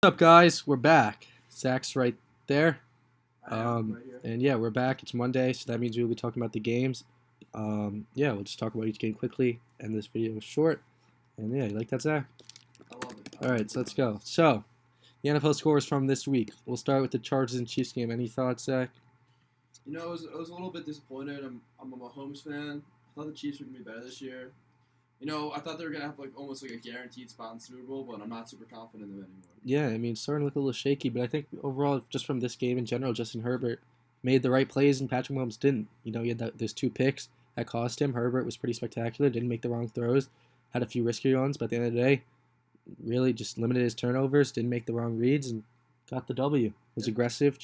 What's up, guys? We're back. Zach's right there. I am right here. And yeah, we're back. It's Monday, so that means we'll be talking about the games. Yeah, we'll just talk about each game quickly. And this video is short. And yeah, you like that, Zach? I love it. All right, so let's go. So, the NFL scores from this week. We'll start with the Chargers and Chiefs game. Any thoughts, Zach? I was a little bit disappointed. I'm a Mahomes fan. I thought the Chiefs were gonna be better this year. I thought they were gonna have almost a guaranteed spot in the Super Bowl, but I'm not super confident in them anymore. Yeah, I mean, it's starting to look a little shaky, but I think overall, just from this game in general, Justin Herbert made the right plays and Patrick Mahomes didn't. He had those two picks that cost him. Herbert was pretty spectacular, didn't make the wrong throws, had a few risky ones, but at the end of the day, really just limited his turnovers, didn't make the wrong reads, and got the W. Was aggressive,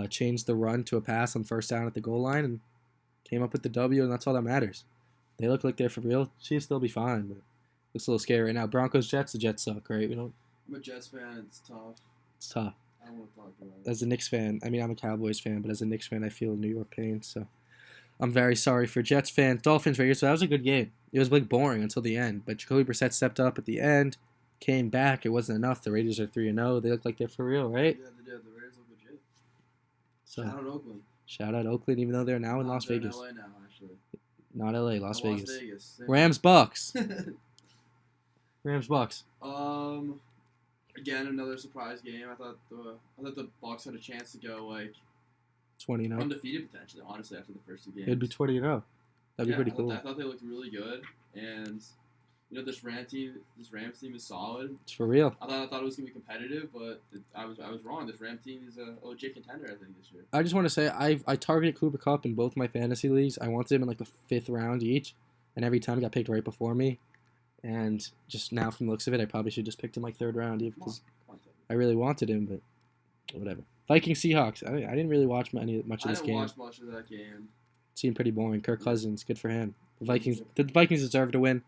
changed the run to a pass on first down at the goal line, and came up with the W, and that's all that matters. They look like they're for real. Chiefs will be fine, but looks a little scary right now. Broncos, Jets. The Jets suck, right? I'm a Jets fan. It's tough. It's tough. I don't want to talk about it. As a Knicks fan, I'm a Cowboys fan, but as a Knicks fan, I feel New York pain. So I'm very sorry for Jets fans. Dolphins right here. So that was a good game. It was boring until the end, but Jacoby Brissett stepped up at the end, came back. It wasn't enough. The Raiders are 3-0. They look like they're for real, right? Yeah, they did. The Raiders look legit. So Shout out Oakland. shout out Oakland, even though they're now in Las They're Vegas. In LA now, actually. Not LA, Las Oh, Vegas. Las Vegas. Rams Bucks. Rams Bucks. Again, another surprise game. I thought the Bucks had a chance to go 20-0. undefeated potentially. Honestly, after the first two games, It'd be 20-0. That'd be pretty cool. I thought they looked really good, and this Rams team is solid. It's for real. I thought it was gonna be competitive, but I was wrong. This Rams team is a legit contender, I think, this year. I just want to say I targeted Cooper Kupp in both my fantasy leagues. I wanted him in the 5th round each, and every time he got picked right before me. And just now, from the looks of it, I probably should just picked him 3rd round because I really wanted him, but whatever. Vikings Seahawks. I didn't really watch much of this game. I didn't watch much of that game. It seemed pretty boring. Kirk Cousins, good for him. The Vikings deserve to win.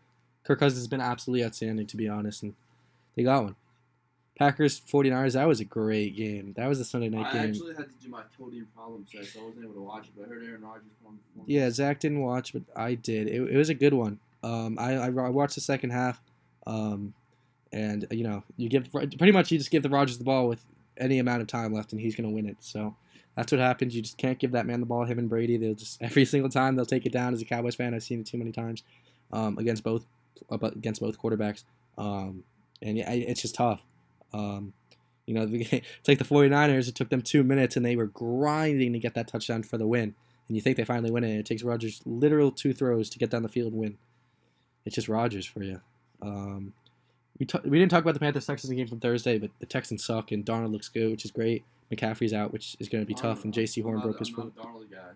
Kirk Cousins has been absolutely outstanding, to be honest, and they got one. Packers 49ers. That was a great game. That was the Sunday night game. I actually had to do my Cody problem set, so I wasn't able to watch it. But I heard Aaron Rodgers won. Yeah, Zach didn't watch, but I did. It was a good one. I watched the second half, and you just give the Rodgers the ball with any amount of time left, and he's gonna win it. So that's what happens. You just can't give that man the ball. Him and Brady, they'll just every single time they'll take it down. As a Cowboys fan, I've seen it too many times against both quarterbacks. And yeah, it's just tough. It's like the 49ers. It took them 2 minutes, and they were grinding to get that touchdown for the win. And you think they finally win it, and it takes Rodgers literal 2 throws to get down the field and win. It's just Rodgers for you. We didn't talk about the Panthers-Texans game from Thursday, but the Texans suck, and Darnold looks good, which is great. McCaffrey's out, which is going to be tough, and J.C. Horn broke his foot. I'm not a Darnold guy.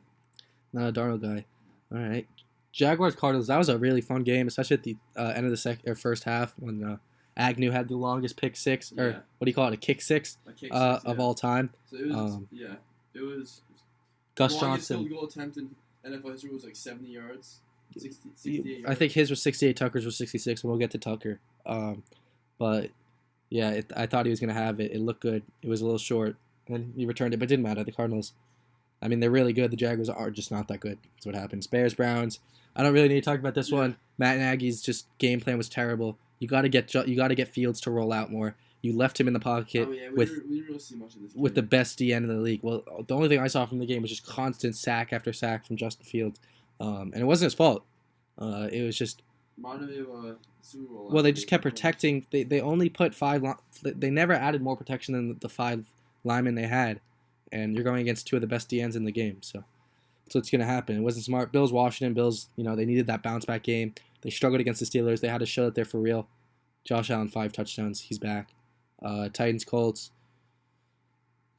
Not a Darnold guy. All right. Jaguars Cardinals. That was a really fun game, especially at the end of the first half when Agnew had the longest pick six, or what do you call it, a kick six, of all time. So it was it was Gus the longest Johnson. field goal attempt in NFL history was 70 yards. 68 yards. I think his was 68. Tucker's was 66, and we'll get to Tucker. But yeah, I thought he was gonna have it. It looked good. It was a little short, and he returned it, but it didn't matter. The Cardinals, they're really good. The Jaguars are just not that good. That's what happens. Bears, Browns. I don't really need to talk about this one. Matt Nagy's game plan was terrible. You got to get Fields to roll out more. You left him in the pocket we didn't really see much of this with the best DN in the league. Well, the only thing I saw from the game was just constant sack after sack from Justin Fields, and it wasn't his fault. It was just. Reminded me of a Super Bowl. Well, they just kept protecting. They only put 5. They never added more protection than the 5 linemen they had, and you're going against 2 of the best DNs in the game. So that's what's gonna happen. It wasn't smart. Bills, Washington. Bills. They needed that bounce back game. They struggled against the Steelers. They had to show that they're for real. Josh Allen 5 touchdowns. He's back. Titans, Colts.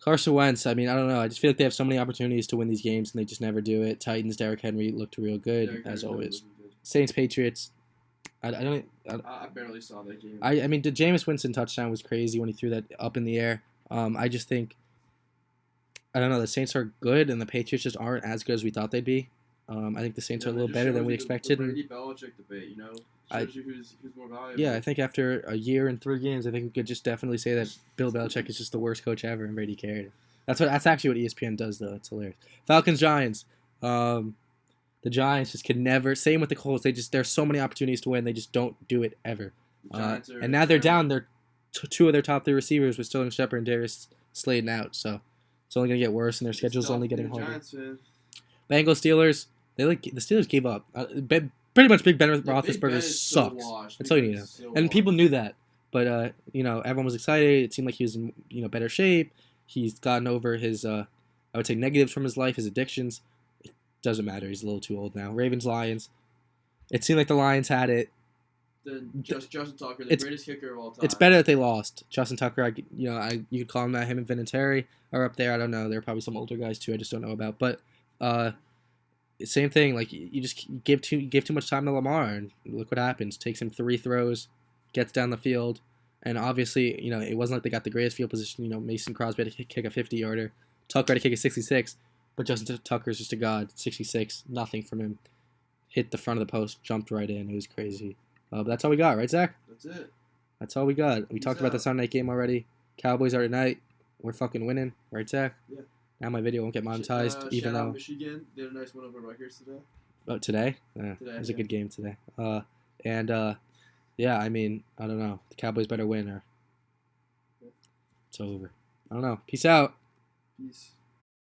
Carson Wentz. I don't know. I just feel like they have so many opportunities to win these games, and they just never do it. Titans, Derrick Henry looked real good as always. Saints, Patriots. I barely saw that game. The Jameis Winston touchdown was crazy when he threw that up in the air. I just think, I don't know, the Saints are good, and the Patriots just aren't as good as we thought they'd be. I think the Saints are a little better than we expected. The Brady Belichick debate, shows you who's more valuable. Yeah, I think after a year and 3 games, I think we could just definitely say that Bill Belichick is just the worst coach ever, and Brady carried it. That's actually what ESPN does, though. It's hilarious. Falcons, Giants. The Giants just can never. Same with the Colts. There's so many opportunities to win. They just don't do it ever. And now they're down. They're two of their top 3 receivers with Sterling Shepard and Darius Slayton out. So it's only gonna get worse, and their schedule's only getting harder. Giants, man. Bengals, Steelers. The Steelers gave up. Pretty much Big Ben Roethlisberger sucks. That's all you need to know. And people knew that, but everyone was excited. It seemed like he was in better shape. He's gotten over his I would say negatives from his life, his addictions. It doesn't matter. He's a little too old now. Ravens, Lions. It seemed like the Lions had it. Then Justin Tucker, the greatest kicker of all time. It's better that they lost. Justin Tucker, you could call him that. Him and Vinatieri are up there. I don't know. There are probably some older guys too. I just don't know about. But same thing. Like you just give too much time to Lamar, and look what happens. Takes him 3 throws, gets down the field, and obviously it wasn't like they got the greatest field position. Mason Crosby had to kick a 50-yarder, Tucker had to kick a 66, but Justin Tucker's just a god. 66, nothing from him. Hit the front of the post, jumped right in. It was crazy. But that's all we got, right, Zach? That's it. That's all we got. We talked about the Sunday night game already. Cowboys are tonight. We're fucking winning, right, Zach? Yeah. Now my video won't get monetized, even though. Michigan did a nice win over Rutgers today. Oh, today? It was a good game today. Yeah, I mean, I don't know. The Cowboys better win, or it's over. I don't know. Peace out. Peace.